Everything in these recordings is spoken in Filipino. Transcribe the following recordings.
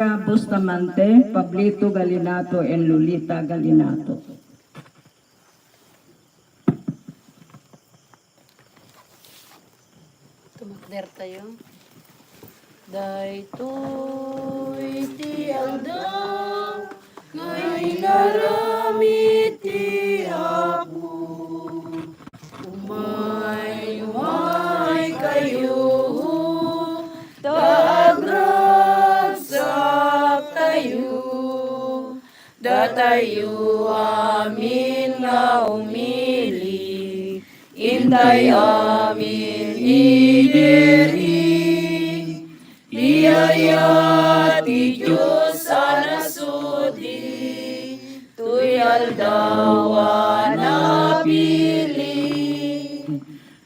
Bustamante, Pablito Galinato, and Lolita Galinato. Tumakder tayo. Daytoy ti aldaw, ngay naramit ti ako. Umay kayo, tagragsak tayo, datayo amin nga umili, intay amin ideri. Iyaya ti Diyos anasudi, tuyal dawa napili.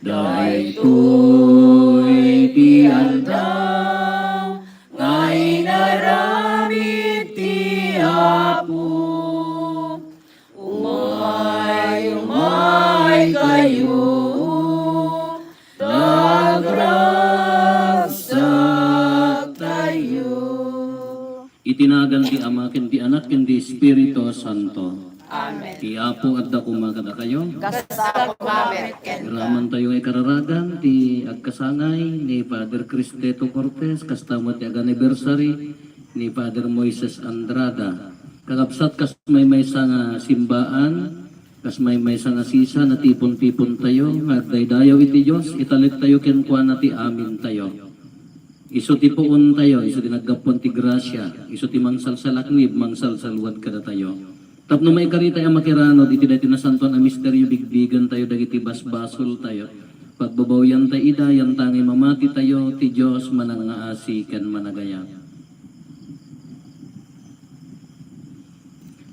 Daytoy ti aldaw, ngay naramit ti Apo. Umay kayo, itinagan ti Ama, ken ti Anak, ken ti Espiritu Santo. Amen. Ti Apo adda kumakada kayo. Kasama mamet ken Iraman tayo ay kararagan ti agkasangay ni Father Cristeto Cortez, kastama ti anniversary ni Father Moises Andrada. Kakapsat kas may sa nga simbaan, kas may sa nga sisa na tipon-tipon tayo, magdaydayaw iti Diyos, italit tayo ken kuana ti amin tayo. Iso ti puon tayo, iso ti naggapon ti grasya, iso ti mangsal sa laknib, mangsal sa luwad kada tayo. Tapno may karita yung makirano, iti dati na santon a misteryo, bigbigan tayo, dagiti basbasol tayo. Pagbabawyan tayo ida, yan tangi mamati tayo, ti Diyos manangaasi ken managaya.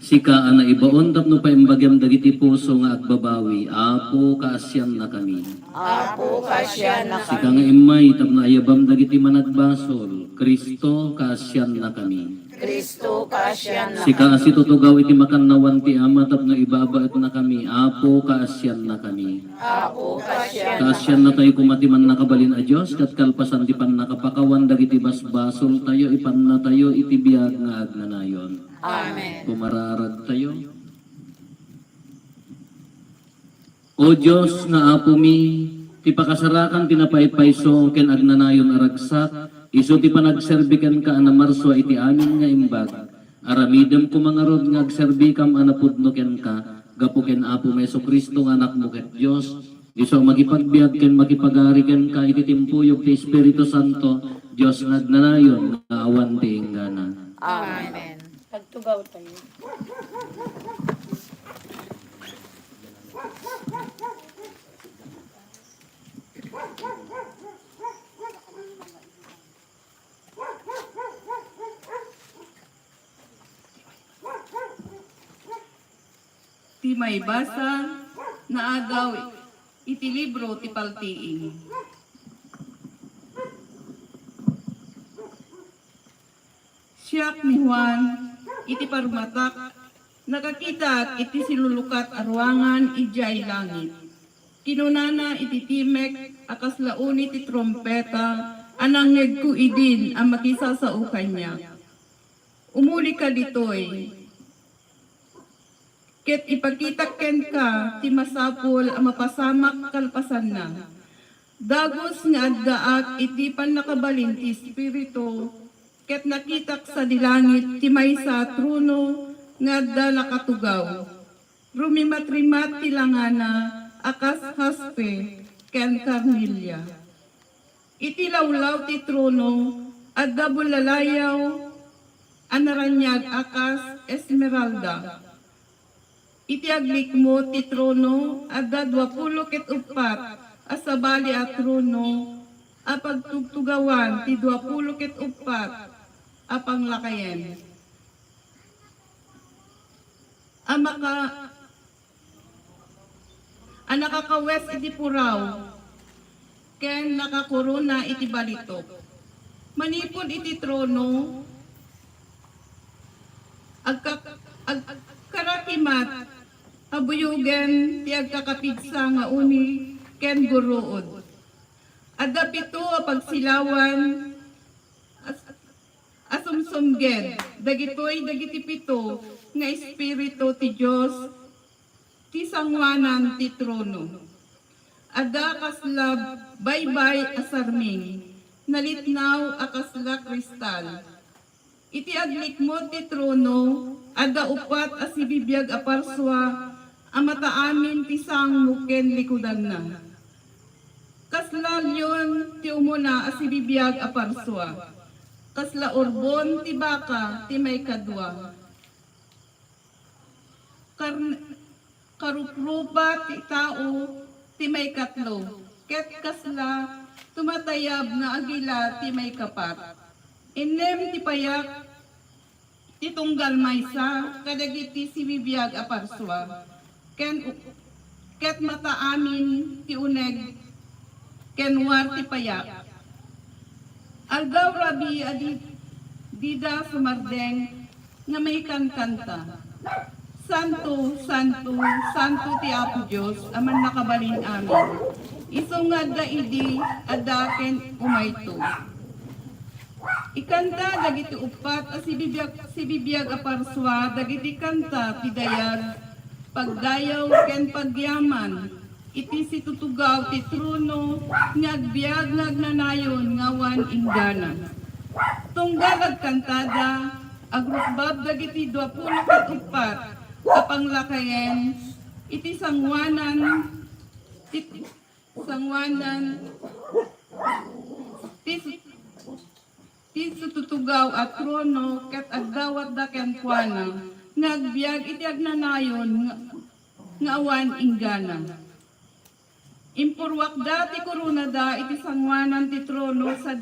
Sika ana ibaon tapno pa imbagyam dagiti puso nga agbabawi, Apo kaasyan na kami. Apo kasya na Sika nga imay tapno ayabam dagiti managbasol, Kristo kaasyan na kami. Kristo kasya na Sika asi tutugaw iti makannawan ti Ama tapno ibaba ito na kami, Apo kaasyan na kami. Apo kasya na Kaasyan na tayo kumatiman nakabalin a Diyos, kat kalpasan ti pan nakapakawan dagiti basbasol tayo, ipan na tayo iti biyag nga agnanayon. Amen. Pumararag tayo. O Diyos nga Apo mi, ti pakasarakan tinapaypayso ken agnanayon aragsak, iso ti panagserbikan ka anamarso iti amin nga imbag. Aramidem ko mga rod nga agserbikam anapudno ken ka, gapu ken Apo Meso Kristo nga anak mo ket Diyos. Iso makipagbiag ken makipagari ken ka iti timpuyog ti Espiritu Santo, Diyos nga agnanayon nga awan ti inggana. Amen. Pagtugaw tayo. Ti may basa na agaw iti libro ti paltiin. Siyak ni Juan iti parumatak nakakita iti silulukat arwangan ijay langit. Kinunana iti timek akas launi ti trompeta anang ngegku idin ang makisasaukan niya. Umuli ka ditoy. Ket ipakita ken ka ti masapol ang mapasamak kalpasan na. Dagos nga addaak iti pan nakabalin ti Espiritu, ket nakitak sa dilangit ti maysa truno nga adda nakatugaw. Rumimat-rimat ti langana akas haspe ken karnilya. Iti lawlaw ti trono adda bulalayaw anaranyag akas esmeralda. Iti aglikmo ti trono adda 24 asabali a trono a pagtugtugawan ti 24 a panglakayen. Ang nakakawes iti puraw ken nakakorona iti balitok. Manipod iti trono agkarakimat abuyugen ti agkakapigsa nga uni ken guruod. Adda pito a pagsilawan asumsumged, dagitoy dagiti pito, nga espiritu ti Diyos, ti sangwanan ti trono. Ada kasla baybay asarming, nalitnaw akasla kristal. Iti aglikmo ti trono, ada upat asibibiyag aparswa, amataamin ti sangmuken likudan na. Kasla lyon ti umuna asibibiyag aparswa, kasla urbon ti baka ti may kadwa. Karuprupa ti tao ti may katlo, ket kasla tumatayab na agila ti may kapat. Inem ti payak ti tunggal maysa, kadagiti si bibiyag aparswa, ket mataamin ti uneg, ken war ti payak. Aldaw rabi adi dida sumardeng nga may kankanta. Santo, Santo, Santo ti Apo Diyos, aman nakabalin amin. Isungad da idi, adaken umayto. Ikanta dagiti upat, si bibiyag aparswa, dagiti kanta, tidayag, pagdayaw ken pagyaman, iti situtugaw ti trono, ngagbiag ngagnanayon, ngawan inggana. Tunggal agkantada, agrupbab dagiti 24, kapanglakayen, iti sangwanan, ti sututugaw at trono, ket agdawat da kenkwana, nagbiag iti agnanayon, nga awan inggana. Impurwak da ti korona da, iti sangwanan ti trono, sa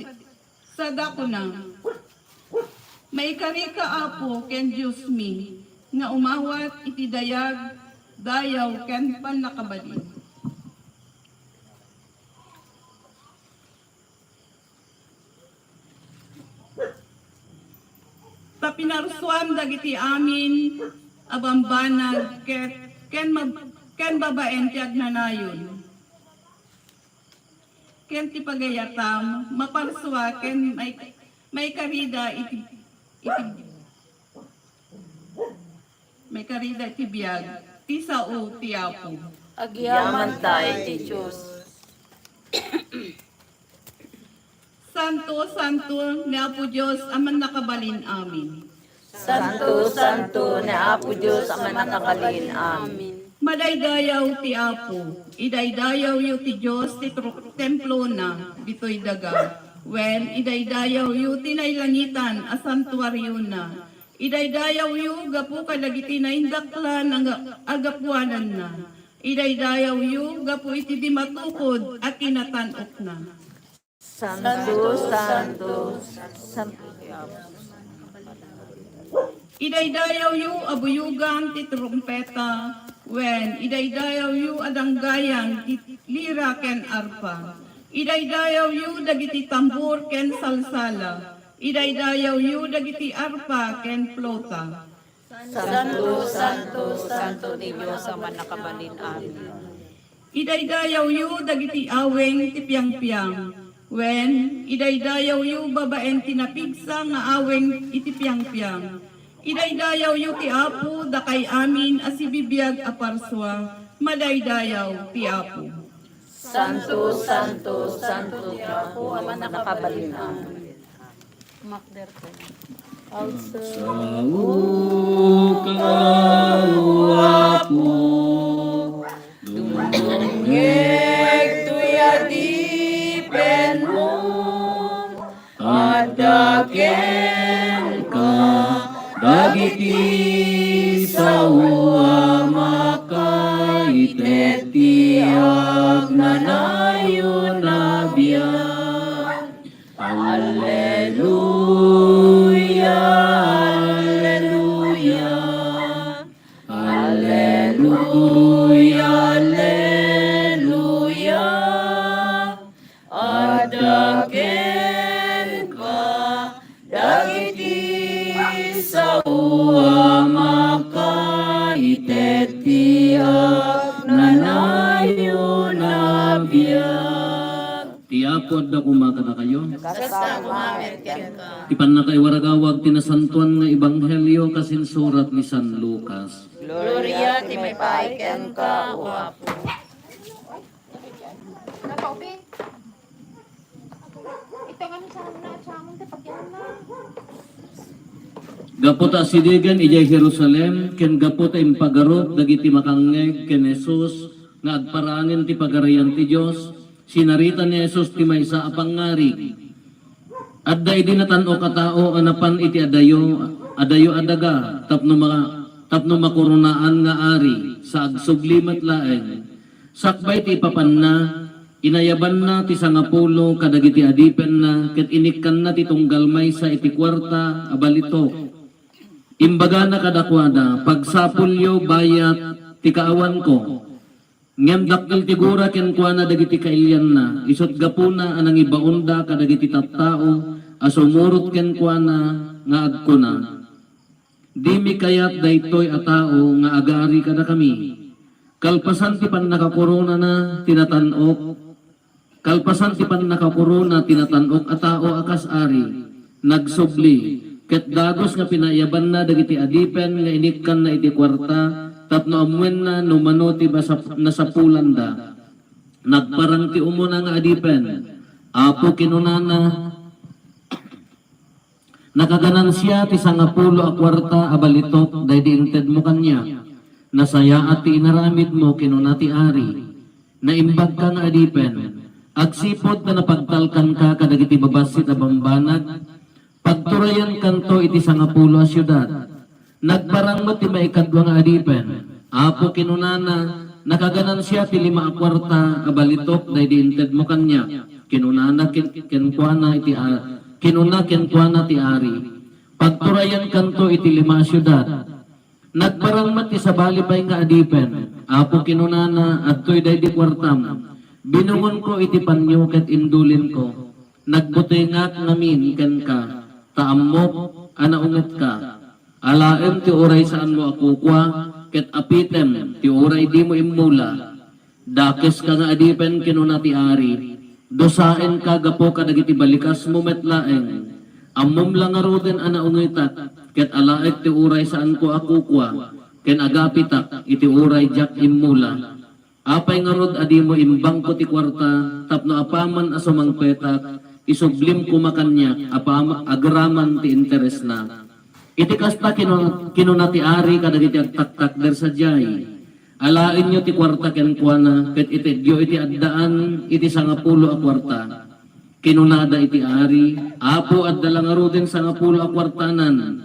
dakuna. May kari ka apo, ken Diyos mi, nga umawat iti dayag, dayaw ken panakabali. Tapinarsuam dagiti amin, abambanag, ken babaen ti agnanayon. Ken ti pagayatam, maparswa, ken may karida may karida iti biyag, ti sao ti Apo. Agyaman tayo ti Diyos. Santo, Santo, ni Apo Diyos, aman nakabalin amin. Santo, Santo, ni Apo Diyos, aman nakabalin amin. Madaydayaw ti Apo, idaydayaw yu ti Diyos, ti templo na, dito'y daga. When idaydayaw yu ti nailangitan, a santuaryo na. Idaydayaw yu, gapu kadagiti na indaklan, ang agapuanan na. Idaydayaw yu, gapu iti di matukod, at tinatanok na. Santo, Santo, Santo. Idaydayaw yu, abuyugan ti trumpeta, when idaydayaw yu, adanggayang ti lira ken arpa. Idaydayaw yu, dagiti tambur ken salsala. Idaydayaw yu, dagiti arpa ken flota. Santo, Santo, Santo ni Diyos, aman nakabalin amin. Idaydayaw yu, dagiti aweng ti piang-piang. When idaydayaw yu, babaen ti napigsa nga aweng iti piang-piang. Idaydayaw yu ti Apo, dakay amin asibibiyag aparswa, madaydayaw ti Apo. Santo, Santo, Santo ni Apo, aman nakabalin amin. Makder ko. Also, Saukawapo Dungeg tuyadipen mo, adaken ka, dagiti sawa makaitet ti agnanayon na biyan. Alleluia, alleluia, alleluia, alleluia. Adaken ka, dagiti sawa makaitet ti agnanayon na biyan. Tiapod na kumakana kayo. Kasta umamet ken ka. Tipan na kay waragawag tinasantuan nga ebanghelyo kasin surat ni San Lucas. Gloria ti may ken ka, o Apo. Gaputa sidigan ijay Jerusalem, ken gaputa impagarot dagiti makangeg ken Jesus nga agparangin ti pagarayan ti Dios. Sinarita ni Jesus ti maysa a pangarig. Adda idi natan-o katao anapan iti adayo adaga tapno makurunaan nga ari sa agsuglimat laeng. Sakbay ti ipapanna inayaban na ti sangapulo kadagiti adipen na ket inikkan na ti tunggal maysa iti kwarta abalitok. Imbaga na kadakwada, pagsapulyo bayat ti kaawan ko. Ngem dakkel ti gura ken kuana dagiti kailyan na, isot gapuna anang ibaunda kadagiti tattao, asumurot ken kuana nga agko na. Dimi kayat daytoy a tao nga agari kada kami. Kalpasan ti pan nakakorona na tinatanok. Kalpasan ti pan nakakorona tinatanok a tao akas ari, nagsubli. Ket dagos nga pinayaban na dagiti adipen nga inikkan na iti kwarta tapno amwen na numano ti nasapulan da. Nagparang ti umuna nga adipen. Apo kinunana nakaganan siya ti sangapulo a kwarta abalitok daydi inted mo kanya. Nasaya at ti inaramid mo kinuna ti ari. Naimbag ka nga adipen. Agsipod na napagtalkan ka kadagiti babasit a bambanag. Pagturayan kanto iti sangapulo a syudad. Nagparang mo ti maikadwa nga adipen. Apo kinunana, nakaganan siya ti 5 a kwarta abalitok daydi inted mo kanya. Kinunana kenkuana ti ari. Pagturayan kanto iti 5 a syudad. Nagparang mo ti sabalipay nga adipen. Apo kinunana adtoy daydi kwartam. Binungon ko iti panyo ket indulin ko. Nagbutingak ngamin ken ka. Taamok, anaunget ka. Alaem ti oray saan mo akukwa, ket apitem ti oray di mo immula. Dakes ka nga adipen kinuna ti ari. Dosaen ka gapo kadagiti balikas mo metlaeng. Ammom lang aroden anaungetak, ket alaek ti oray saan ko akukwa, ken agapitak iti oray jak immula. Apay nga rod adi mo imbang ko ti kwarta, tapno apaman asumang petak, isublim kumakanyak, agraman ti interes na. Iti kasta kinuna ti ari kadagiti agtaktak der sa jay. Alain nyo ti kwarta ken kuana, ket iti diyo iti addaan iti sangapulo a kwarta. Kinunada iti ari, apo adda lang aruden sangapulo a kwartanan.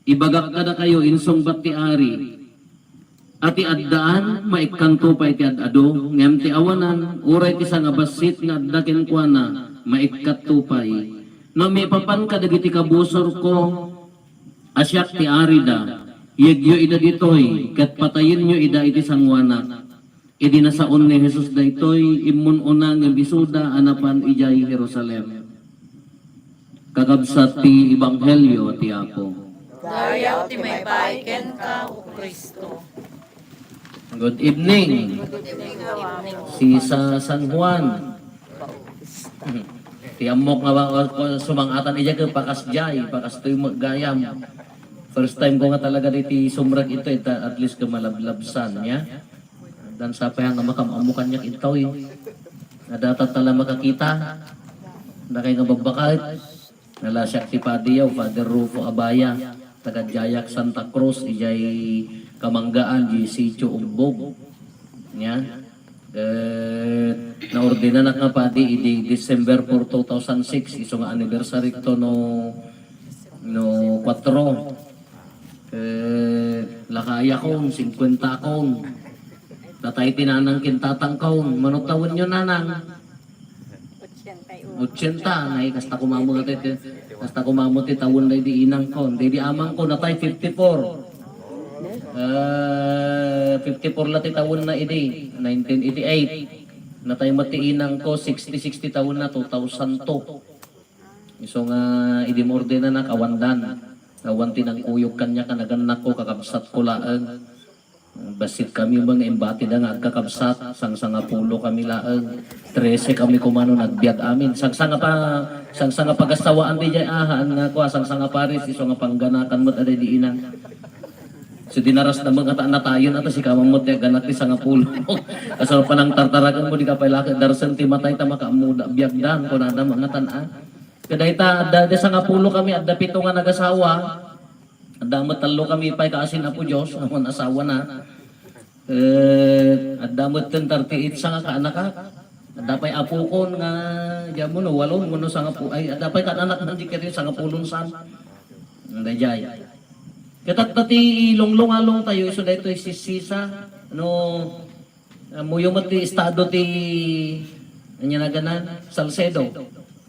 Ibagak kada kayo insungbat ti ari. Ati addaan, maikkanto pa iti adado, ngem ti awanan, uray ti sangabasit nga adda ken kuana, maikkat tupay. No may papan kadagiti kabusor ko, asyak ti arida, yegyo ida ditoy, ket patayin nyo ida iti sangwana. Idi nasaon ni Jesus daytoy, immun unang bisuda anapan ijay Jerusalem. Kakabsat ti Ebanghelyo ti Apo. Dayaw ti may ken ka, o Kristo. Good evening. Si sa San Juan. Ti amok nga sumangatan ija ke pakasjay, pakastoy maggayam. First time ko nga talaga diti sumrag ito, at least ka malablabsan niya. Dan sa pa nga makamamukan niya itaw eh. Nadata tala makakita. Na kay nga bagbakait. Nalasyak ti Padiyaw, Father Rufo Abaya, taga Jayak Santa Cruz, ijay Kamanggaan, di Sitio Umbog. Yan. Na-ordina na nga pa di December 4, 2006. Iso nga anniversary to no 4. Lakaya kong, 50 akong. Tatay tinanang kintatang kong. Manutawin nyo nanang. 80. Nay, kasta kumamot iti. Kasta kumamot iti tawon na di inang kong. Di amang ko, natay 54. 54 lati taon na idi, 1988. Natay matiinang ko, 60 taon na, 2002. So nga, idi morde na nakawandan. Nawanti ng kuyog kanya, kanaganak ko, kakabsat ko laang. Basit kami mga embati na nga agkakabsat, sang pulo kami laang, 13 kami kumano nagbiag amin. Sang nga pagasawaan di jay ahan nga kuha, sang paris, iso nga pangganakan mo't aday di inang. So dinaras na mga natayon at si kamamot ya ganat ti sang pulo. Asal panang tartaragan mo di ka pailaki, darsan ti matay ta makamuda, biagdan ko na mga tanaan. Kaday ta, ada sang pulo kami, ada 7 nga nagasawa. Adamot talo kami pa'y kaasin na po Diyos, ang asawa na. Adamot 38 sa nga kaanak ka. Adapay apo ko nga, diyan mo no, 8 mo no sa nga po. Ay, adapay kaanak na di kaya sa nga pulon san. Dajay. Katat ti ilong-lungalong tayo, so dahito sisa, ano, muyumot ti estado ti, anya na ganan, Salcedo.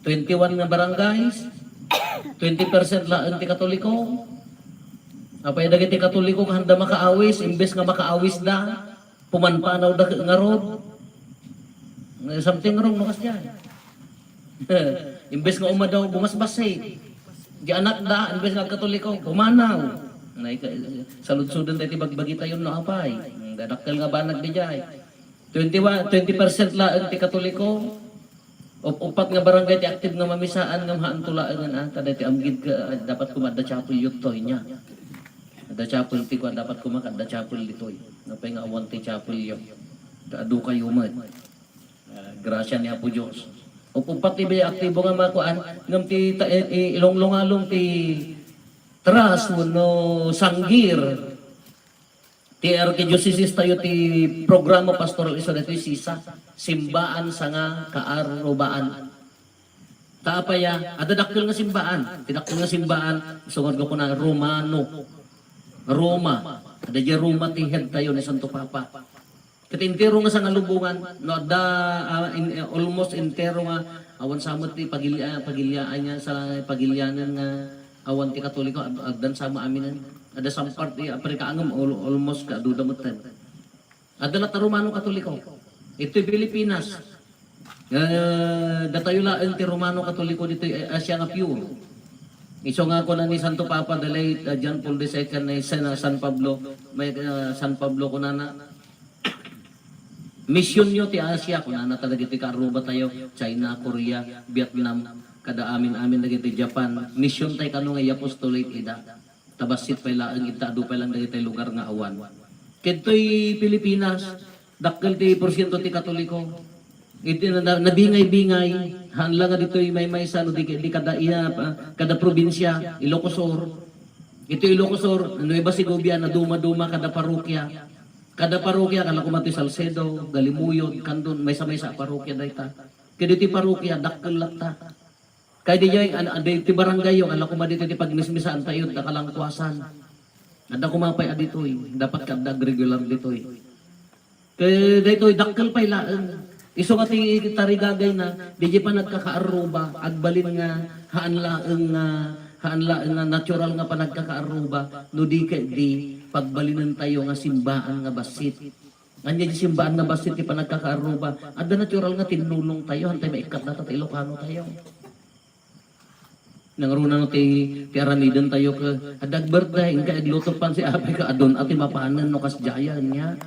21 nga barangays, 20% laan ti Katoliko. Apay dagiti Katoliko handa makaawis, imbes nga makaawis da, pumanpanaw da nga road. Something wrong makas diyan. Imbes nga umadaw bumasbasay. Di anak da, imbes nga Katoliko, pumanaw. Salud-sudan tayo bagbagi tayo no apay. Dadakkel nga banag di jay. 20% laan ti Katoliko. Upat nga barangay ti active nga mamisaan nga maantulaan nga tada ti amgid ka dapat kumada chapel yutoy niya. Ada chapel ti ko dapat kumakan da chapel ditoy. Napay nga awan ti chapel yo. Adu kayo man. Grasya ni Apo Dios. Upat ti bay aktibo nga makuan ngam ti ilong-lungalong ti tras no sanggir. Ti Arkidiocese tayo ti programa pastoral isa dito sisa simbaan sa nga kaarubaan. Taapaya ada dakkel nga simbaan. Tidakkel nga simbaan sungod ko na Roma. Ada di Roma ti head tayo ni Santo Papa. Katintero nga sa ngalubungan, no da almost entero nga awan samot ti pagilyaan niya sa pagilyanan nga awan ti Katoliko agdan sama aminan. Ada sampart ti Afrika angam almost ka dudamutan. Ada na Romano Katoliko. Ito Pilipinas. Datayo laan ti Romano Katoliko dito Asia nga pure. Iso nga ko na ni Santo Papa the late John Paul II na San Pablo, may San Pablo ko na mission nyo ti Asia ko na talaga ti karuba tayo, China, Korea, Vietnam, kada amin dagiti Japan. Mission tayo kanong ay apostolate ida. Tabasit pa ilang itado pa lang dagiti lugar nga awan. Kito'y Pilipinas, dakkel ti porsyento ti Katoliko. Iti nabingay-bingay, hanla nga dito'y may sa no, di kada probinsya, Ilocosur. Ito Ilocosur, Nueva Segovia na duma-duma kada parokya. Kada parokya kana kumati Salcedo, Galimuyod, Kandon, may sa parokya dayta. Kaya dito parokya dakkel latta. Kaya di jay ti barangay yo ala kuma dito ti pagmismisaan tayo da kalangkuasan. Ada kumapay aditoy, dapat kada regular ditoy. Kaya dito dakkel pay laan. Iso nga ti tarigagay na di pa nagkakaaruba agbalin nga haanlaeng nga natural nga panagkakaaruba no di pagbalinan tayo nga simbaan nga basit. Anya di simbaan nga basit ti panagkakaaruba adda natural nga tinulong tayo hantay maikat na ta Ilocano tayo. Nangruna no ti piramiden tayo ka adag birthday ka agluto pan si apay ka adon ati mapanan no kasjayan niya.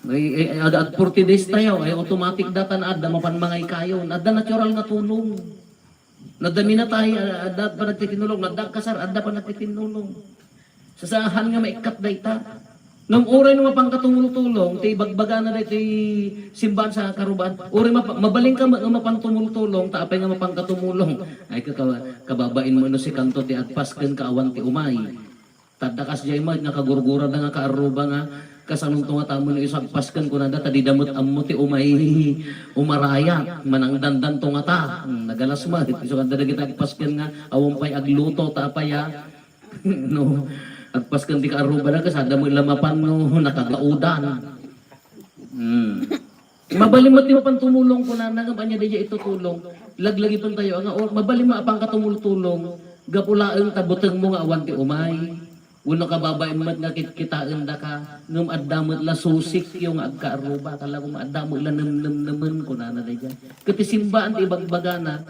At 40 days tayo, ay automatic data na adda mapanmangay kayo. Adda natural nga tulong. Nadami na tayo, adda pa nagtitinulong. Nadda kasar, adda pa nagtitinulong. Sasahan nga maikat dayta. Nung oray nga mapangkatumultulong, ti bagbaga na dahi ti simbahan sa karuban. Oray mabaling ka nga mapantumultulong, taapay nga mapangkatumulong. Ay kababain mo no si kanto ti agpasken kaawan ti umay. Tadakas jay mag nakagurgura na nga kaaruba nga kasanong tunga tamo na isang paskan ko na data di damot ammo ti umaraya manang dandan tunga ta nagalas ma iso kan dada kita paskan nga awon pay agluto ta paya no agpaskan ti kaaruba na kasada mo ilamapan no nakagaudan mabalim mo ti mapan tumulong ko na nga banya di ito tulong laglagi pun tayo nga mabalim mo apang katumultulong gapulaeng tabuteng mo nga awan ti umay. Uno ka babae mat nga kitaan da ka ngum addamot la susik yung agkaaruba talaga mo addamot la naman ko na dayjan. Kati simbaan ti bagbagana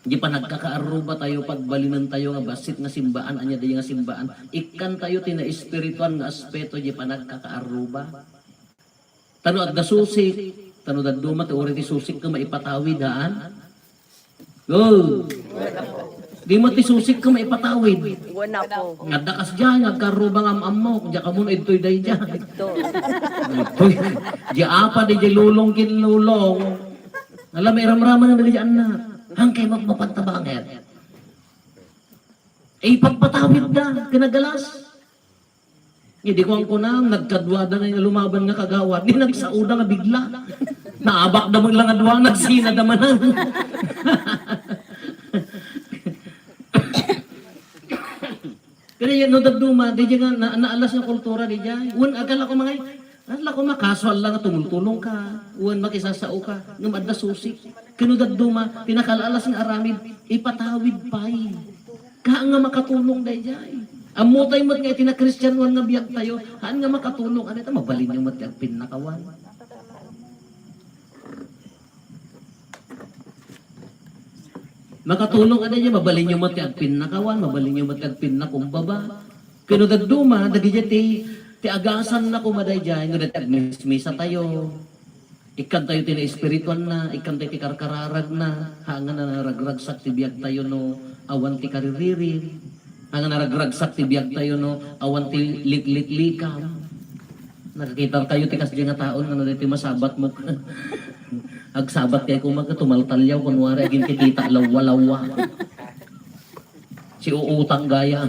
Di pa nagkakaaruba tayo pagbalinan tayo nga basit nga simbaan anya di nga simbaan. Ikan tayo tina espiritual nga aspeto di pa nagkakaaruba. Tano at dasusik, tano at dumat uri ti susik ka maipatawid haan. Go. Di mo ti susik ka maipatawid. Wala po. Nagdakas dyan, nagkaruba nga amok, diya ka muna ito'y day dyan. Ito. Ito'y, diya apa di lulong kinlulong. Alam, may ramraman na dyan na. Hangkay magmapantabanget. Eh, pagpatawid na, kinagalas. Hindi ko ang kunang, nagkadwada na yung lumaban nga kagawad. Di nagsauda nga bigla. Naabak na lang nga duwa, nagsina naman na. Kaya yan, no, dagduma, di dyan nga, naalas ng kultura, di dyan. Uwan, akala ko mga, akala ko makaswal lang nga, tumultulong ka. Uwan, makisasao ka, numadda susik. Kinudagduma, pinakalalas ng aramid, ipatawid pa'y. Kaan nga makatulong, di dyan. Amutay mo't nga, itinakristiyanuan nga biyag tayo, haan nga makatulong, ano ito, mabalin yung matagpin na kawan. Makatulong ano niya, mabalin yung matagpin na kawan, mabalin yung matagpin na kumbaba. Kinudagduma, dagidya ti agasan na kumaday dyan, nagmismisa tayo. Ikan tayo tina espiritual na, ikan tayo ti karkararag na, hangan na naragragsak ti biyag tayo no, awan ti kaririri. Hangan na naragragsak ti biyag tayo no, awan ti likliklikam. Nakakita tayo ti kasdi nga taon, ano ti masabat mo. Agsabat kay kumaga tumaltalyaw, kunwari aging kitita lawa-lawa. Si uutang gaya.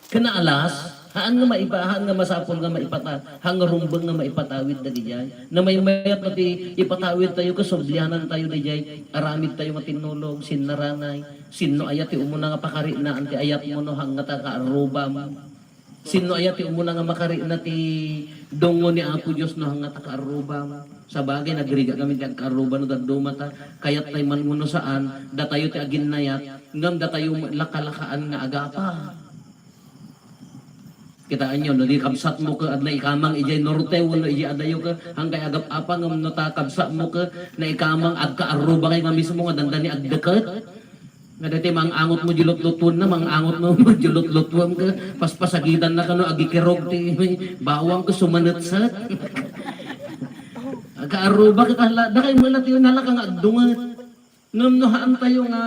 Kanaalas, haan nga maibahan nga masapol nga maipata, hang rumbang nga maipatawid na dijay. Na may mayat na ti ipatawid tayo, kasoblianan tayo dijay, aramid tayo matinulog, sinnaranay, sinno ayat ti umuna nga pakari na, anti ayat mo no hang nga ta kaarubam. Sinno ayat ti umuna nga makari na ti dongo ni Apo Diyos no hang nga ta kaarubam. Sa bagay, nagriga kami kag kaarubam no dadumata, kayat tayo man muno saan, datayo ti agin nayat, ngam datayo lakalakaan nga agapa. Kitaan nyo, no, di kabsat mo ka at na ikamang ijay norte, wala ijay adayo ka, hangkay agap apa nga no ta kabsat mo ka, na ikamang agka-aruba kay nga mismo nga dandani agdekat. Nga dati mang angot mo julot-lutun na, mang angot mo julot-lutun ka, paspasagitan na ka no, agikirog ti, bawang ka sumanetsat. Agka-aruba ka kala, da kayo mula tayo nalakang agdungat. Namnohaan tayo nga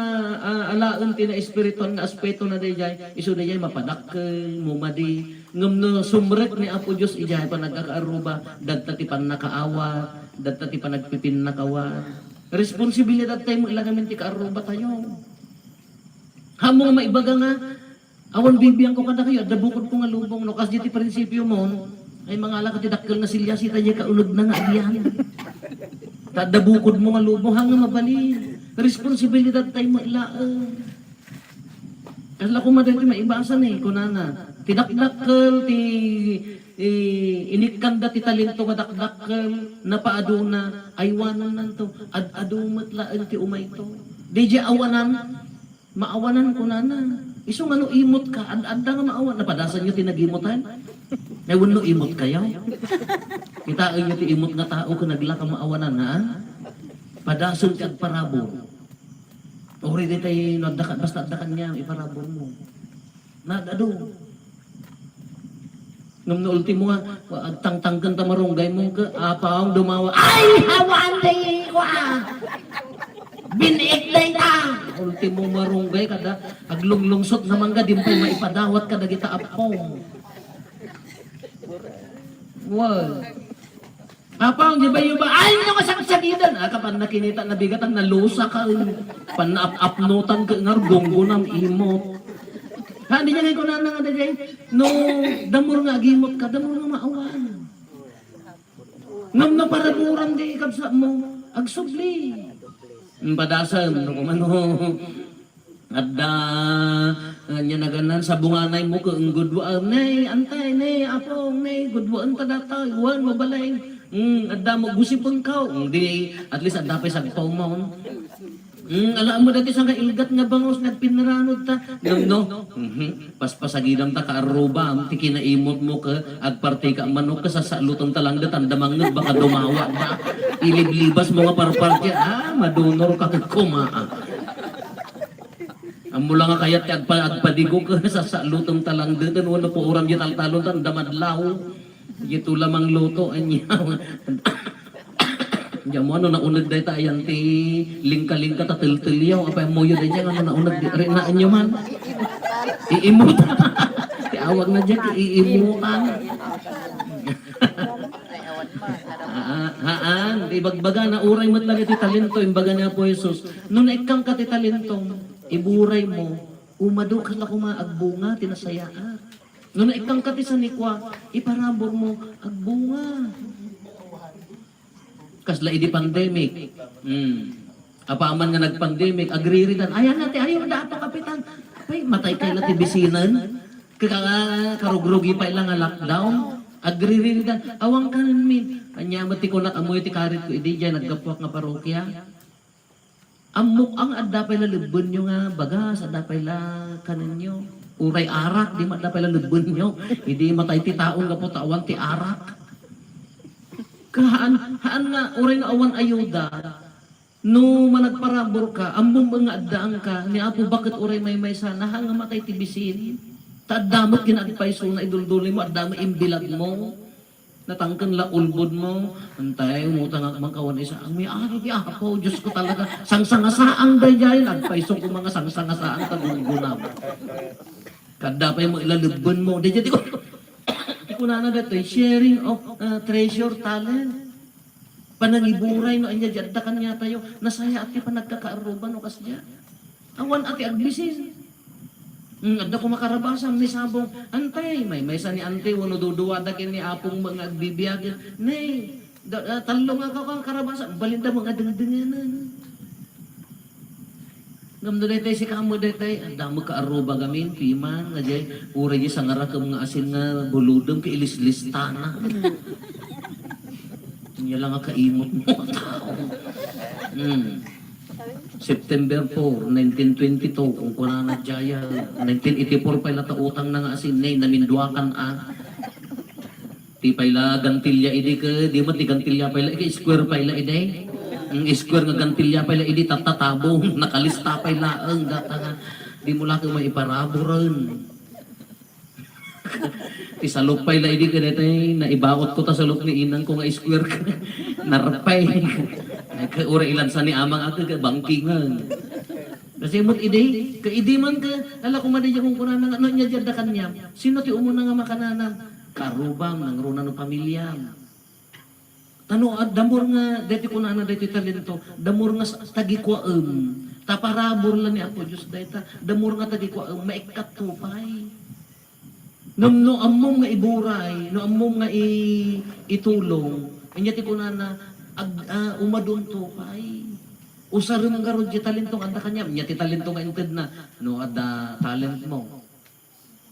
alaon ti na espiritual nga aspeto na dayjay isu dayjay mapadakkel mumadi ngamno sumrek ni Apo Dios ijay pa nagkakaaruba dadta ti pannakaawa dadta ti panagpipinnakawa responsibilidad tayo mo ilagamin ti kaaruba tayo hamo nga maibaga nga awan bibiyang ko kada kayo dabukod ko nga lubong no kas di ti prinsipyo mo ay mga ala ka ti dakkel nga silya si tayo kaunod na nga agyan tadabukod mo nga lubong hanga mabali responsibilidad tayo mo ilaan. Kala ko madali maibasan kunana. Tidakdakkel, inikanda ti talento nga dakdakkel, napaaduna, aywanan nanto, adumat laan ti umay to. Deja awanan, maawanan kunana. Iso nga no imot ka, adda nga maawan, napadasan nyo tinagimutan. Ewan no imot kayo. Kitaan nyo ti imot nga tao kung naglaka maawanan ha. Padason ti agparabor. Ori di tayo nadakan, basta adakan niya, iparabor mo. Nadado. Nung ultimo nga, agtang-tanggan tamarunggay mo ka, apawang dumawa, ay! Hawan day ko binik day ta! Ultimo marunggay kada, aglunglungsot naman ka, dimpay maipadawat ka, dagita apong. Wow. Apang, di ba yung ba? Ay, nyo kasaksagidan! Kapan nakinita na bigatan, nalusa ka, panap-apnutan ka, ngargonggo ng imot. Ha, di niya ngayon ko na nga dagay. No, damor nga agimot ka, damor nga maawan. Ngam na paraburan di ikabsa mo, agsubli. Padasan, no kumano, adda, nya naganan sa bunganay mo ka, ang gudwaan, nay, antay, nay, apong, nay, gudwaan ta data, iwan, mabalay. Adda mo gusipon ka, di, at least adda pa sa pawmaon. Alam mo dati sa ilgat nga bangos nagpinaranod ta. No. Paspasaginam ta ka aruba, ti kinaimot mo ka agparte ka manok ka sa salutong talang datan damangeg baka dumawa ba. Iliblibas mo nga parpartya, madunor ka kumaa. Amo lang nga kayat agpadigo ka sa salutong talang datan wala po uram di taltalon tan damadlaw. Ito lamang luto anya. Diyan mo, naunag dahi tayan ti lingka-lingka ta til-tilyaw. Apa mo yun diyan, naunag di rinaan nyo man. Iimutan. Ti awag na dyan, iimutan. Ibagbaga na uray mo talaga ti talento, imbaga niya po Jesus. Nung naikang ka ti talento, iburay mo, umado ka lang kumaagbunga, tinasayaan. Nung naikang ka ti sanikwa, iparabor mo, agbunga. Kasla idi pandemic. Apaman nga nag-pandemic, agriridan. Ayan natin, ayaw dapat kapitan. Ay, matay kayo natin bisinan. Karugrugi pa ilang nga lockdown. Agriridan. Awang kanan min. Anya mati ko nakamoy ti karit ko idi dyan, nagkapuak nga parokya. Amok ang adapay la lubon nyo nga bagas, adapay la kanan nyo. Uray arak, di madapay la lubon nyo. Hindi matay ti taon nga po tawan ti arak. Haan nga, oray nga awan ayuda, no managparabor ka, ambong mga adaan ka, ni Apo bakit oray may sana, hanga matay tibisin, taadamot kinagpaiso na idulduloy mo, adamot imbilag mo, natangkan la ulbod mo, antay, umutang akmang kawan isa, ang may ari di Apo, Diyos ko talaga, sangsangasaang dayay, nagpaiso ko mga sangsangasaang tagungunam. Kadapay mo ilalubon mo, di ko, kunana dito, sharing of treasure talent. Panangiburay no anya jadda kanya tayo nasaya ati pa nagkakaaruban no kasya. Awan ati agbisin. Adda ko makarabasam ni sabong antay may sa ni ante wano duduwada kini apong mga agbibiyag. Nay, talo nga ka kang karabasam balinda mga dengdenganan. Gamdo daytay si kamo daytay, andamo ka aruba gamin, piman, nga jay, ura jay sangara ka mga asin nga buludom, ka ilis-listana. Nga lang nga kaimot mo, tao. September 4, 1922, kung kuna na jaya, 1984 pa ila tautang na nga asin, nay, namindwakan Ti pa ila gantilya idi ka, di mo ti gantilya pa ila, square pa ila iday. Ang square nga gantilya pa ila, hindi tatatabong, nakalista pa ila, ang data nga, di mo lang maiparabo rin. Isalok pa ila, hindi ka dito, naibaot ko ta sa loob ni inang ko nga square ka, narapay. Ura ilan sa ni amang ako, bangkingan. Kasi mo ide, ka-ide man ka, ala kumadya kung kunanan, ano niya dyan da kanya, sino ti umuna nga makananan? Karubang, ng runa ng pamilya. Tano at damor nga deti ko na deti talento, damor nga tagikwaem. Taparabor lang ni Apo Diyos dayta, damor nga tagikwaem maikat tupay. No ammom nga iburay, no ammom nga itulong. Anya ti ko na umadon tupay. Usarum nga ro di talento anda kanya, nya ti talento nga inted na no ada talent mo.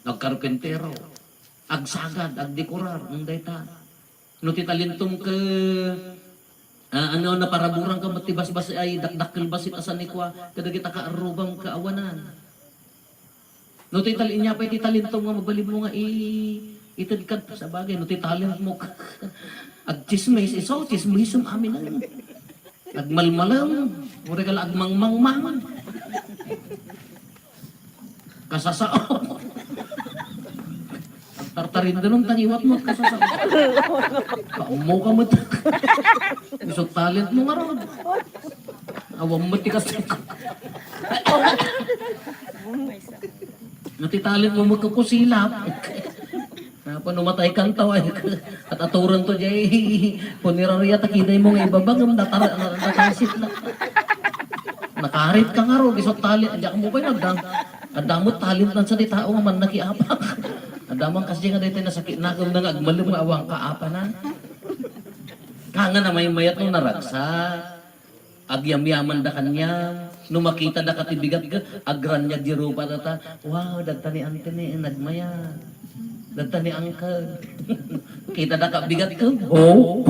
Nagkarpentero, agsagad, agdekorar, dayta. No ti talentom ka ano na paraburang ka matibas-bas ay dakdakkel basit asan ni kwa kadagita ka arubang kaawanan. No ti talinya pa ti talentom nga mabalib mo nga ited ka sa bagay no ti talent mo ag chismis iso chismisum amin lang. Agmalmalang ore kala agmangmangmang. Kasasao. Tartarin ganun tangiwat mo kasasa. Kaumo ka mo. Gusto talent mo nga ron. Awam mo tikas. Nati-talent mo magkakusilap. Panumatay kang taway. At aturan to jay. Punirariya takiday mo nga ibabagam. Nakasit na. Nakarit ka nga ron. Gusto talent. Diyan mo ba yung nagdang. Adamot talent lang sa di tao nga man nakiapak. Adamang kasi nga dito nasakit na kung nang agmalum nga awang kaapa na. Kanga na may mayat no naragsa. Agyam-yaman da kanya. No makita da katibigat ka. Agran niya di rupa data. Wow, dagta ni ante ni nagmaya. Dagta ni angka. Kita da kabigat ka. Oh.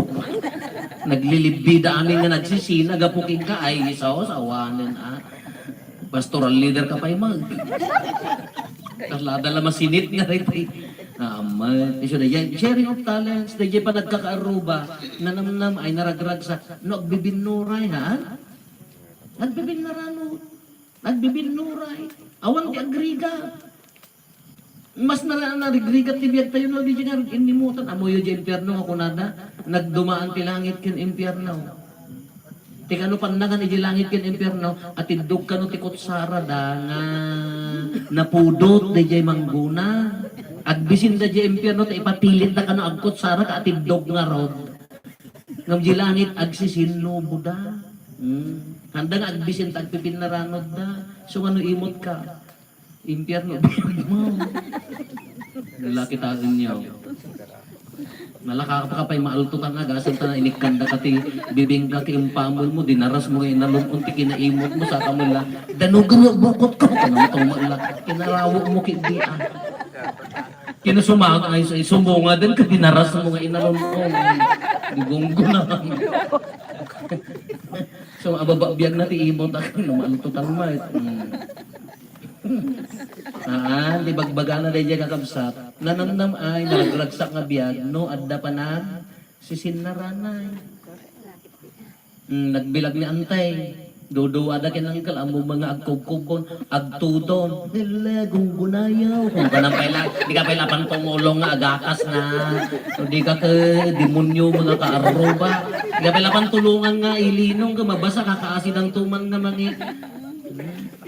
Naglilibida amin nga nagsisina, gapukin ka, ay isaw, sawanan pastoral leader ka pa mag. Kaslada lang masinit nga rin tayo. Iso na yan, sharing of talents, na pa nagkakaaruba, nanamnam ay naragrag sa, agbibinuray ha? Agbibinuray, awan ti agriga. Mas narigrigat ti biyag tayo no, di nga inimutan, amoyo di impyerno ako nada, nagdumaan ti langit kin impyerno. Ti kano pandangan iti langit kin impyerno, at idog kano ti kutsara da nga napudot di jay mangguna. Agbisin da jay impyerno, ti ipapilit da kano ag kutsara ka at idog nga rod. Ngam di langit agsisinlo buda. Handang agbisin ta agpipinaranod da. So ano imot ka? Impyerno, biyag mo. Lalaki taon niyo. Malaka ka pa'y maaltutan nga, gasan ta na inikanda ka ti bibing ka ti impamol mo, dinaras mo ngayon, nalumon ti kinaimot mo sa kamula, danugan yung bukot ko, kanang mala, kinarawo mo kindian. Kinasumag ay sumunga din ka, dinaras mo ngayon, nalumon, digunggo na. So, abababiyag na ti imot, maaltutan mo. Di bagbaga na dahil kakabsat, nanamnam ay nalagragsak nga biyag, no, adda panag, sisinnaranay. Nagbilag ni antay, duduwada kinangkal, amo mga agkubkubon, agtudon, nila, gunggunayaw, kung ka nang paila, di ka paila pantungulong nga, agakas na, so di ka ka demonyo mga kaaroba, di ka paila pantulungan nga, ilinong ka, mabasa, kakaasin ang tuman nga mangit.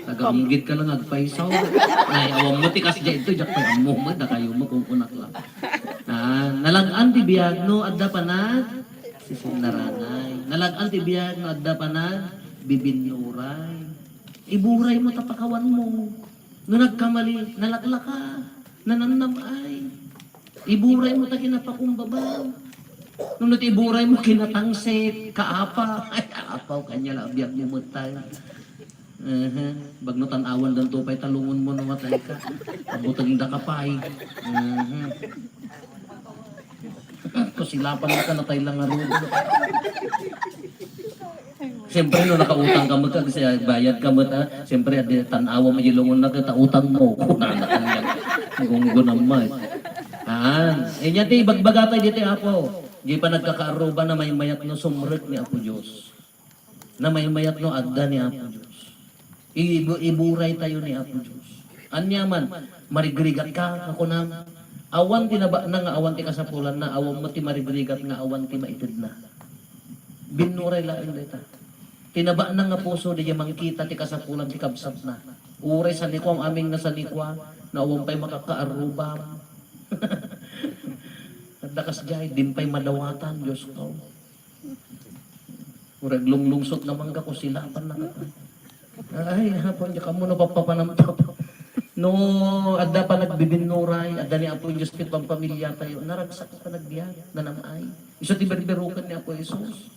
Tagamgit ka lang agpaisaw. Ay, awang mo tikas dyan ito. Diyak pa mo mo. Da kayo mo kung unak lang. Nalagaan ti biyag no. Adda panag. Sisinnaranay. Nalagaan ti biyag no. Adda panag. Bibinuray. Iburay mo tapakawan mo. No nagkamali. Nalakla ka. Nanamnamay. Iburay mo ta kinapakumbaba. Nung natiburay mo kinatangsit. Kaapa. Ay, kaapaw kanya lang. Biyag mo mutay. Bagnutan awan dan tupay talungon mo namatay ka. Abutang da kapay. Kusilapan ka na tayo lang aron. Siyempre no nakautang ka mo ka kasi bayad ka mo siyempre tanawa mo yung na kita utang mo. Kunanakan yan. Gunggo naman. Inya ti bagbaga tayo dito apo. Di pa nagkakaaruba na may mayat no sumrek ni Apo Diyos. Na may mayat no agda ni Apo Diyos. Iburay tayo ni Apo Diyos. Anyaman, marigrigat ka, ako na, awan tinaba na nga, awan ti kasapulan na, awan mo ti marigrigat nga, awan ti maitid na. Binuray lang dita. Tinaba na nga puso, di mangkita ti kasapulan, ti kabsat na. Uray sa likwa, ang aming nasa likwa, na awan pa'y makakaaruba. Nagdakas jay, din pa'y madawatan, Diyos ko. Urag lunglungsot naman ka, kung silapan na ka. Ay, hapon, diya ka muna papapanamtap. No, adda pa nagbibinuray, adda ni Apo Diyos kit pang pamilya tayo, naragsak ka nagbiyak, nanamay. Iso ti berberukan ni Apo Jesus.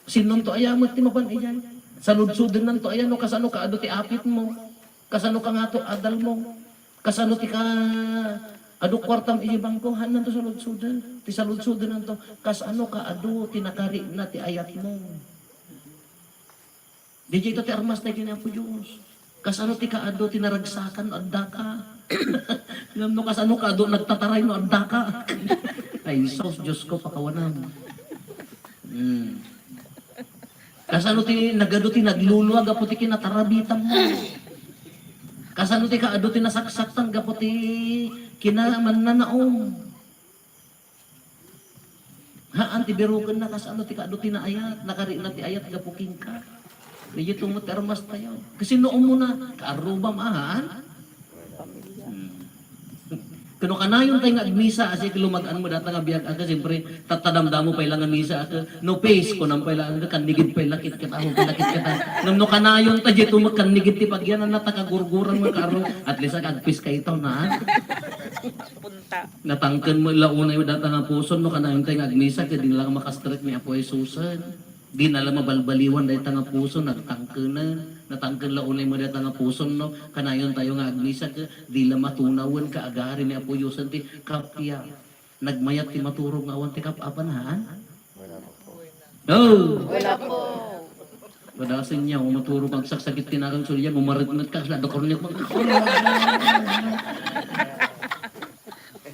Sinon to ayamot ti mapan iyan. Saludsudin nan to ayan, no, kasano ka ado ti apit mo, kasano ka nga to adal mo, kasano ti ka ado kwartam iyibang ko, hanan to saludsudin. Ti saludsudin nan to, kasano ka ado tinakari na ti ayat mo. Di ito ti armas tayo kini Apo Diyos. Kasano ti kaado tinaragsakan no adda ka. Ngam no kasano kaado nagtataray no adda ka. Ay sos Diyos ko pakawanan. Kasano ti nagado ti nagluluwag apo ti kinatarabitan mo. Kasano ti kaado ti nasaksaktan gapo ti kinaman na naong. Haan ti birukan na kasano ti kaado ti naayat, nakari na ti ayat gapo king ka. Medyo tumot ermas tayo. Kasi noong muna, kaaruba maahan. Kano kanayon tayo nga agmisa, kasi lumagaan mo data nga biyag aga, siyempre tatadamda mo pa ilang nga misa, no pace ko nang pa ilang nga, kanigid pa ilakit kita, ako pilakit kita. No kanayon tayo tumot kanigid ti pagyan, na natakagurguran mo karo, at least agpis ka ito na. Punta. Natangkan mo ilauna yung data nga puso, no kanayon tayo nga agmisa, kaya di lang makastret ni Apo Jesusan. Di na lang mabalbaliwan dahil tanga puso, natangkanan, natangkan launay mo dahil tanga puso, no? Kanayon tayo nga agmisa ka, di lang matunawan ka, agari ni Apo Yusan ti kapya. Nagmayat ti maturog nga awan ti kapapan, haan? Oh! Wala po. Padasin niya, umaturo kang saksakit tinakang sulyan, umaritmat ka, slado kornek mga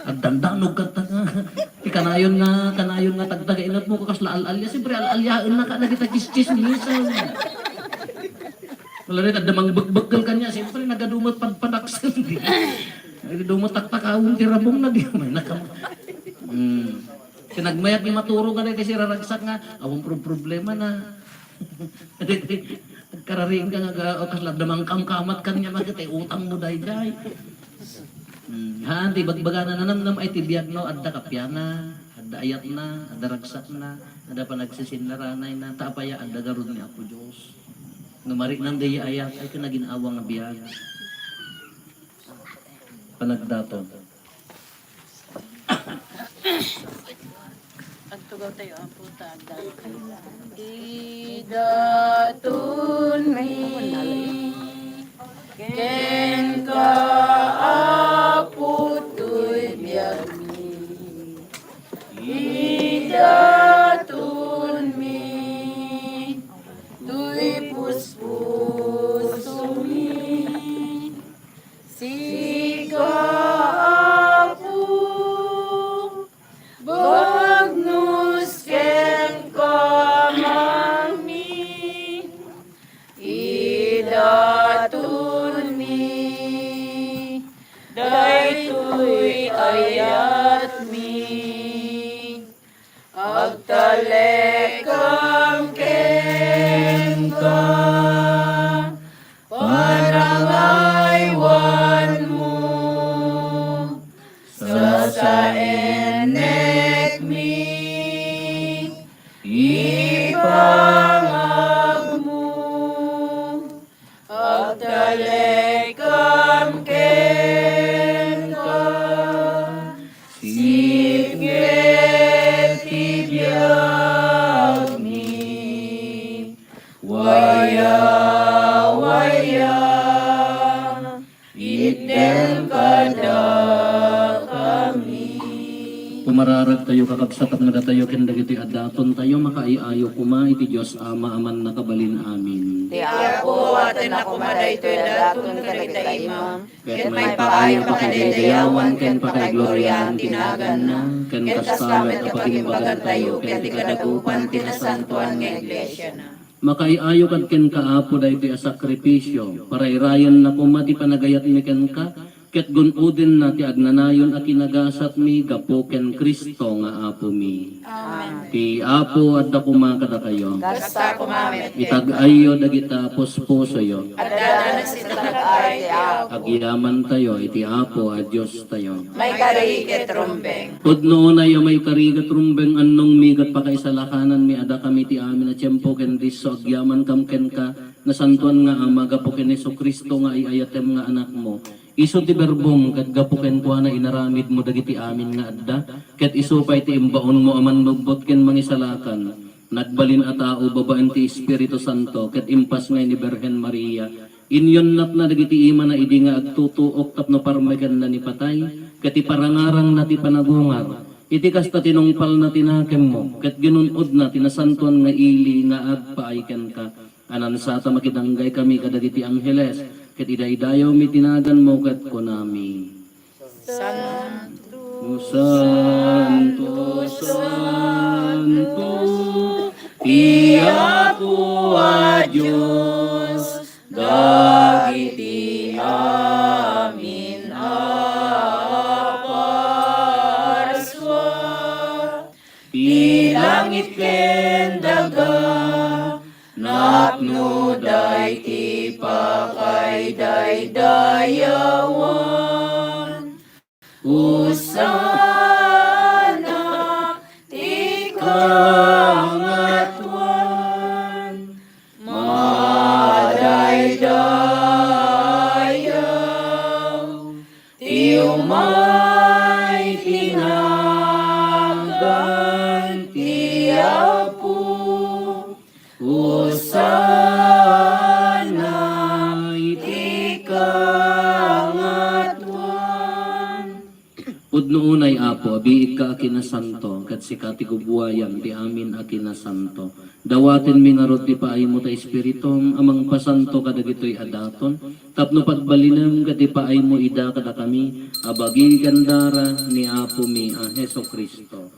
at dandanog ka nga. Kanayon nga tagtaga inat mo kasla al-alya. Siyempre al-alyain na ka na kita chis-chis minsan. Wala rin, adamang bagbaggal ka niya. Siyempre nagadumot panpanaksan. Nagadumot taktakawang tirabong na di. May nakam. Sinagmayat ni maturo ka na kasi raragsak nga. Awang problema na. Nagkararing ka nga o kasla damang kamkamat ka niya. Magkatay utang mo day-day. Di bagbaga na nanamnam ay tibiyag no, adda kapyana, adda ayat na, adda ragsak na, adda panagsisinlaranay na, tapaya adda garod ni Apo Diyos. Numarik ng daya ayat ay kinaginawang nga biyag. Panagdaton. Ang tugaw tayo ang puta. Idatun mi ken ka aputoy biyag mi. Idatun mi tuy puspuso mi. Sika apu bagnus ken kamang mi. Idatun mi daytoy ayat mi. Agtalekam ken ka parangaywan mo sa enek mi. Ipangag mo agtalekam ken ka sipnget tibiyag mi. Waya item kada kami. Pumararag tayo kakabsat at nga tayo kendagiti adaton tayo makaiayo kuma iti Diyos Ama aman nakabalin amin. Ti Apo atin ako madaytoy daton kadagita imam. Ket may paayo pakadaydayawan ken pakaigloryahan tinagan na. Ken Ket kastamet kastamet a kapagimbagan pakimbagan tayo ket ti kadagupan tinasantuan nga iglesia na. Makaiayo kad ken kaapo dayti a sakripisyo para irayan na kuma ti panagayat mi ken ka ket gunudin na ti agnanayon a kinagasat mi gapo ken Kristo nga apo mi. Amen. Ti apo adda kuma kada kayo. Kasta kumamet ket Itag-ayo dagita puspusoyo. adda na sitatag-ay ti Apo. Agyaman tayo iti apo a Dios tayo. May kari ket rumbeng. Pudno na yo may karigat rumbeng annong migat pakaisalakanan mi ada kami ti amin a tiyempo ken diso agyaman kam ken ka nasantuan nga amaga po ken Kristo nga iayatem nga anak mo. Iso ti berbong ket gapuken ko na inaramid mo dagiti amin nga adda ket iso pay ti imbaon mo aman magbot ken mangisalakan nagbalin a tao babaen ti Espiritu Santo ket impas nga ni Birhen Maria inyon nat na dagiti ima na idi nga agtutuok tapno parmeken na ni patay ket iparangarang na ti panagungar iti kasta tinungpal na tinakem mo ket ginunod na tinasantuan nga ili nga agpaayken ka anan sata makidanggay kami kadagiti angheles ket idaydayaw mi tinagan mo ket kunami. Santo, Santo, Santo, ti Apo a Dios, dagiti amin a parswa, ti langit ken daga, napno dayti pakaiday-dayawan. Usana ti kangatuan, madaydayaw, ti umay tinagan ti Apo. Usana iti kangatuan. Udnoonay Apo, abiig ka akinasanto, kat si katigubuayan, ti amin akinasanto. Dawatin minarot ti paay mo ta Espiritong, amang pasanto kadagitoy adaton, tapno pagbalinam kati paay mo ida kada kami, abagi gandara ni Apo mi a Heso Kristo.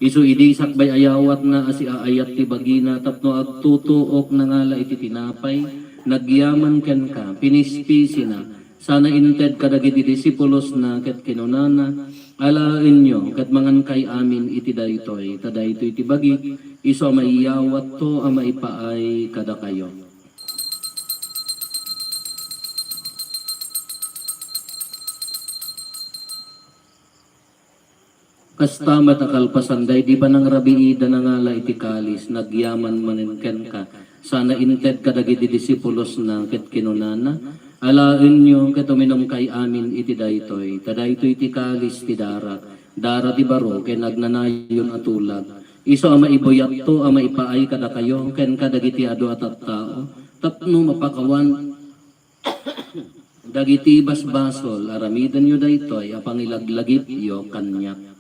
Isu idi sakbay ayawat na asi aayat ti bagina, tapno agtutuok na ngala iti tinapay, nagyaman ken ka, pinispisi na, sana inted kadagiti disipulos na ket kinunana, alain nyo ket mangan kay amin iti daytoy, tadaytoy ti bagi, iso maiyawat to a maipaay kada kayo. Kasta matakalpasanday, di ba nang rabiida na ngala iti kalis, nagyaman maninken ka, sana inted kadagiti disipulos na ket kinunana, alain nyo ket uminom kay amin iti daytoy, tadaytoy ti kalis ti dara, dara ti baro ken nagnanayon atulag, iso ama ibuyat to ama ipaay kada kayo, ken kadagiti adu at tao, tapno mapakawan, dagiti basbasol, aramidan nyo daytoy, apangilaglagip yo kanyak.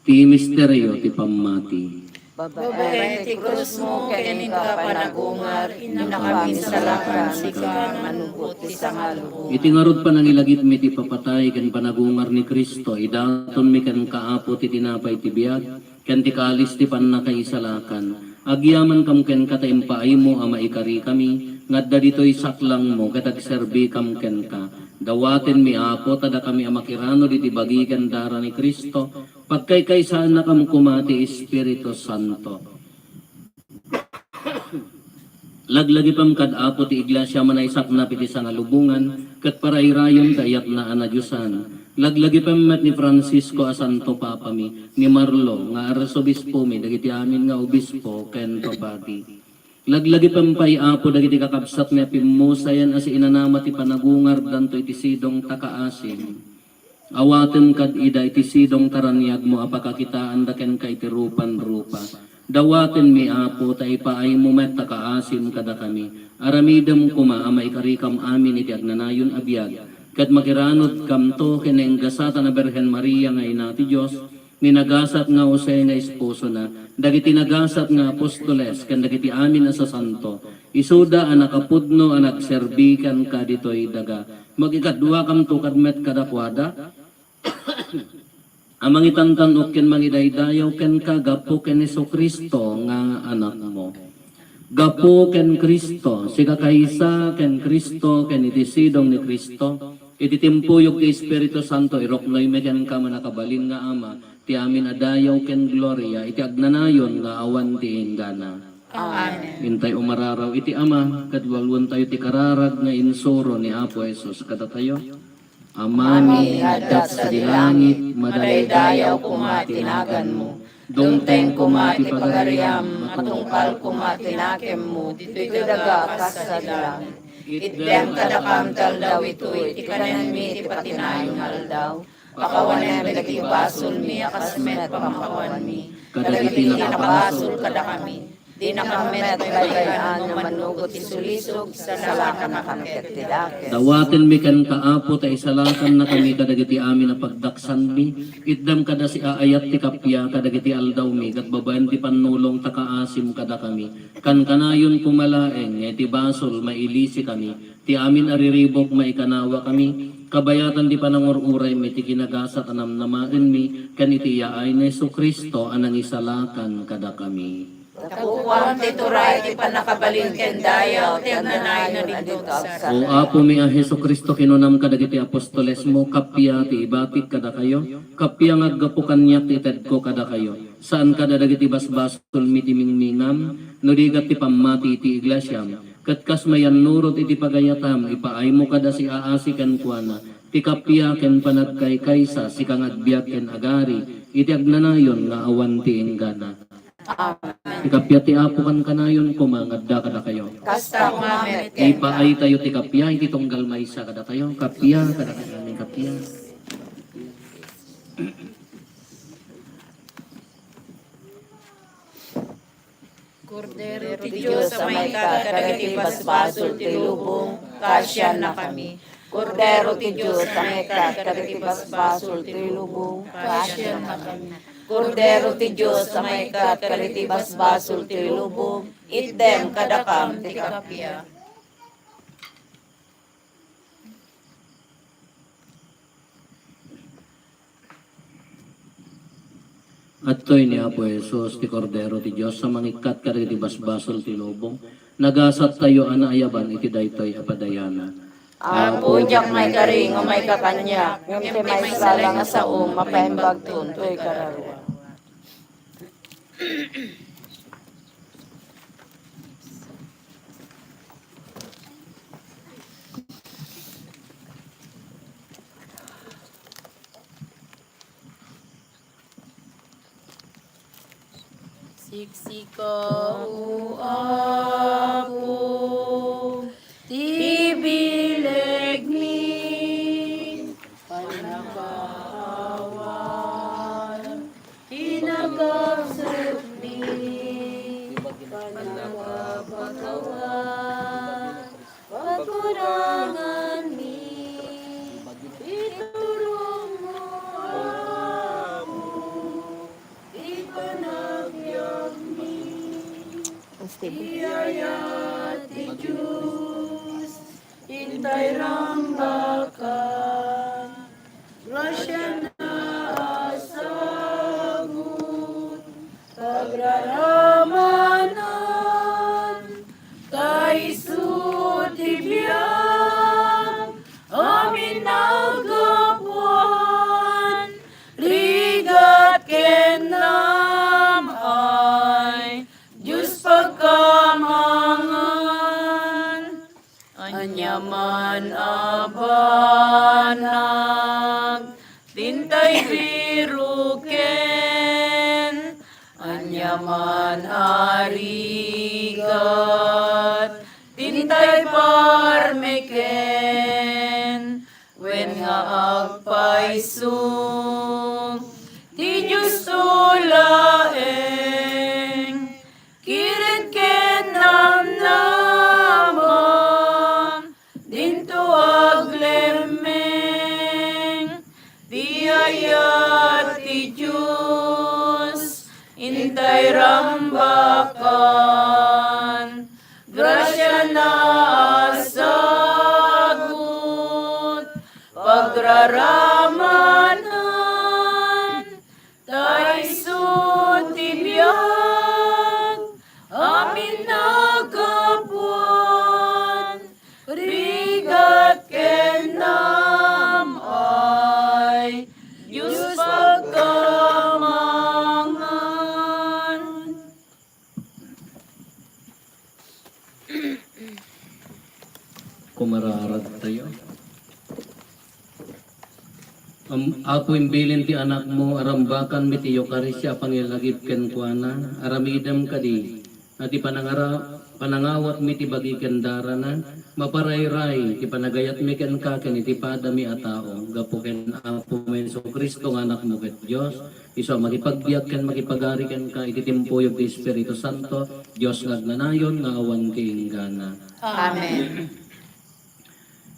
Ti misteryo ti pammati. Babae ti krus mo, kanin ka panagungar, inakami sa lakan, sika manugot ti sangalubo. Iti ngarod pa nangilagit mi ti papatay, ken panagungar ni Kristo, idaton mi ken kaapo ti tinapay ti biyag, ken ti kalis ti pannakaisalakan. Agyaman kam ken kataimpaay mo, ama ikari kami, ngadda dito'y saklang mo, katagserbi kam ken ka. Dawaten mi Apo, tada kami amakirano diti bagigan dara ni Kristo, pagkaykaysaan na kam kumati Espiritu Santo. Laglagi pam kad Apo ti iglesia manaysak na piti sangalubungan, kat parairayon kayat na anadyusan. Laglagi pam met ni Francisco a Santo Papa mi, ni Marlo, nga arsobispo mi, dagiti amin nga obispo, ken papati. Laglagi pampay Apo dagiti kakabsat mi pimusayan as inanama ti panagungar danto iti sidong takaasim. Awaten kad ida iti sidong taranyag mo apakakitaan daken ka iti rupan-rupa. Dawaten mi Apo ta ipaay mo met takaasim kada kami. Aramidem kuma ama ikarikam amin iti agnanayon abiyag. Kat makiranod kam to keneng gasata na Berhen Maria nga ina ti Diyos, ninagasat nga Jose nga esposo na, dagiti nagasat nga apostoles, kan dagiti amin na sa santo, isuda ang nakapudno ang nagserbikan ka dito'y daga, magikadwa kam to kadmet kadakwada, amang itantan o ken mangidaydayaw ken ka, gapo ken Heso Kristo nga anak mo. Gapo ken Kristo, siga kaysa ken Kristo, ken itisidong ni Kristo, ititimpuyog ti Espiritu Santo, iroknoy medyan ka manakabalin nga ama, ti amin adayaw ken gloria, iti agnanayon nga awan ti inggana. Amen. Intay umararaw iti ama, kadwalwan tayo ti kararag nga insuro ni Apo Jesus kada tayo. Amami adat sa dilangit, madaydayaw kumatinagan mo. Dungteng kumati pagariam, matungkal kumatinakem mo, dito'y daga kas sa dilangit. Itbem kadakam taldaw ito, iti kanan mi iti patinayong aldaw. Pakawanem dagiti basol mi, akasmet pamakawan mi. Kadagiti nakabasol kada kami. Di nakamet baybayan na manugot isulisog sa salakan na kanaket ti daket. Dawaten mi ken kaapo ta isalakan na kami kadagiti amin na pagdaksan mi. Itdam kada si aayat ti kapya kadagiti aldaw mi, kat babaen ti panulong takaasim kada kami. Kan kanayon kumalaeng, ti basol mailisi kami. Ti amin ariribok maikanawa kami. Kabayatan di panangururay mi ti kinagasat anamnamaen mi, ken iti yaay ni Heso Kristo anang isalakan kada kami. Tapukwang tituray ti panakabalin ken dayaw, ti agnanay na dito sa O Apo mi a Heso Kristo kinunam kadagiti apostoles mo, kapya ti ibatik kada kayo, kapya nga aggapo kanyak ti ted ko kada kayo. Saan kada dagiti basbasol mi ti mingmingam, no digat ti pammati ti iglesyam, kat kas mayan nurot iti pagayatam, ipaay mo kada si aasi ken kuana, ti kapya ken panagkay kaysa, si kang agbiag ken agari, iti agnanayon nga awan ti inggana. Amen. Tikapya ti Apo kan kanayon kumangadda kada kayo. Kasta kumamet ken Ipaay tayo ti kapya, iti tunggal maysa kada tayo. Kapya, kada kami kapya. Kordero ti Diyos sa may kadagiti basbasol ti lubong, kasya na kami. Kordero ti Diyos sa may kadagiti basbasol ti lubong, kasya na kami. Kordero ti Diyos sa may kadagiti basbasol ti lubong, itdem kadakam ti kapya. At to'y ni Apo Jesus, ti Kordero ti Diyos, sa mangikat ka ti basbasol ti lubong, nagasat tayo anaayaban iti daytoy apadayana. Apo, jak may karing o may kakanyak, yung ti may sala nga sa mapaimbag tuntoy kararwa. Siksika o Apo, tibileg mi, panakawan, tinagabsot mi, panakapakawan, pagkurangan mi, itulong mo ako, ipanagyan mi. Iyaya ti Diyos, intay rambakan, grasya na asagot, pagraramanan, kaisu ti biyag, amin nagapuan, rigat kenam ay, Diyos pagkamangan, anyaman abanag, tintay biruken, anyaman arigat, tintay parmeken, wen nga agpaisong, ti Diyos tulaeng, kirit ken namnamam, dinto aglemeng, biyaya ti Diyos, intay rambakan, grasya na asagot, pagraramanan, taiso ti biyag, amin nagapuan, rigat kenam ay, Diyos pagkamangan. Kumararag tayo. Apo imbilin ti anak mo, arambakan mi ti Eucharistia pangilagip ken kuana, aramidam kadi, at panangawat mi ti bagi ken darana, maparayray, ti panagayat mi ken kaken iti padami a tao, gapo ken Apo mo Hesu Kristo nga anak mo ket Dios, iso makipagbiag ken makipagari ken ka iti timpuyog ti Espiritu Santo, Dios ngagnanayon nga awan kiinggana. Amen.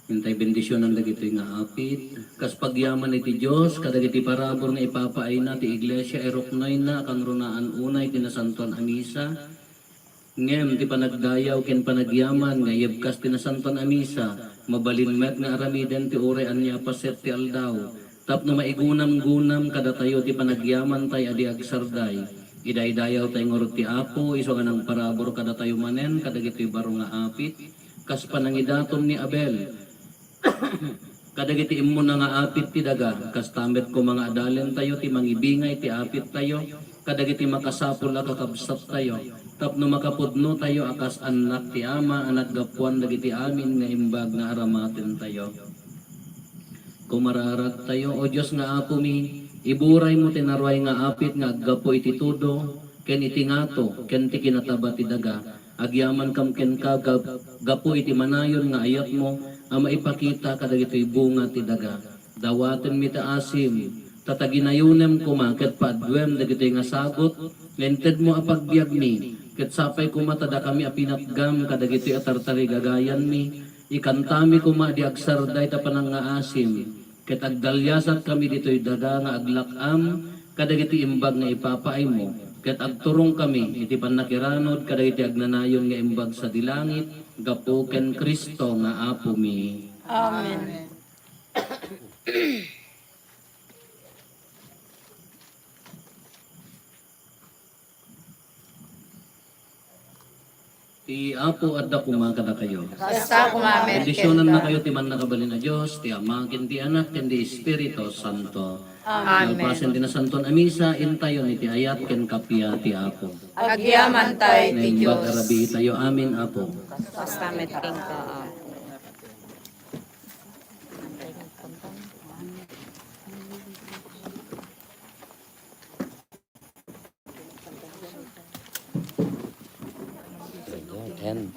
Hintay bendisyon ng dagitoy nga apit. Kas pagyaman iti Diyos, kadagiti parabor nga ipapaay na ti Iglesia, eroknoy na, kang runaan unay, tinasanton amisa. Ngem, ti panagdayaw, ken panagyaman, nga yebkas tinasanton amisa, mabalinmet nga aramiden ti ure anya paset ti aldaw. Tapno maigunam-gunam, kada tayo ti panagyaman tay adi agsarday. Idaydayaw tay ngurot ti Apo, iso nga ng parabor kada tayo manen, kadagitoy baro nga apit. Kas panangidaton ni Abel, kadagiti immo na nga apit ti daga, kas tamet ko mga adalen tayo, ti mangibingay ti apit tayo, kadagiti makasapul a kakabsat tayo, tapno makapudno tayo akas anak ti ama, anak gapuan dagiti amin nga imbag nga aramaten tayo. Kumararat tayo, o Diyos nga Apo mi, iburay mo tinarway nga apit nga aggapo iti tudo, ken iti ngato, ken ti kinataba ti daga, agyaman kam ken ka gapo iti manayon nga ayat mo, ang maipakita kadagitoy bunga ti daga. Dawaten mi ta asim, tataginayunem kumaket paadwem dagitoy nga sagot, lented mo apagbiag mi, ket sapay kumatada kami apinatgam kadagiti atartari gagayan mi, ikantami kuma di agsarday ta panangaasim, ket agdalyasat kami ditoy daga nga aglakam, kadagiti imbag nga ipapaay mo, ket agturong kami iti pannakiranod kadagiti agnanayon nga imbag sa dilangit, gapo ken Kristo nga apo mi. Amen. Ti apo adda kuma kada kayo. Kasta kumamer Bendisyonan na kayo ti man nakabalin na Diyos, ti Ama, ken ti Anak, ken ti Espiritu Santo. Amen. Nalpasen ti nasanton amisa, intayon iti ayat ken kapya ti apo. Agyaman tayo ti Naimbag Diyos. arabi tayo amin apo. Kasta meting ka. End.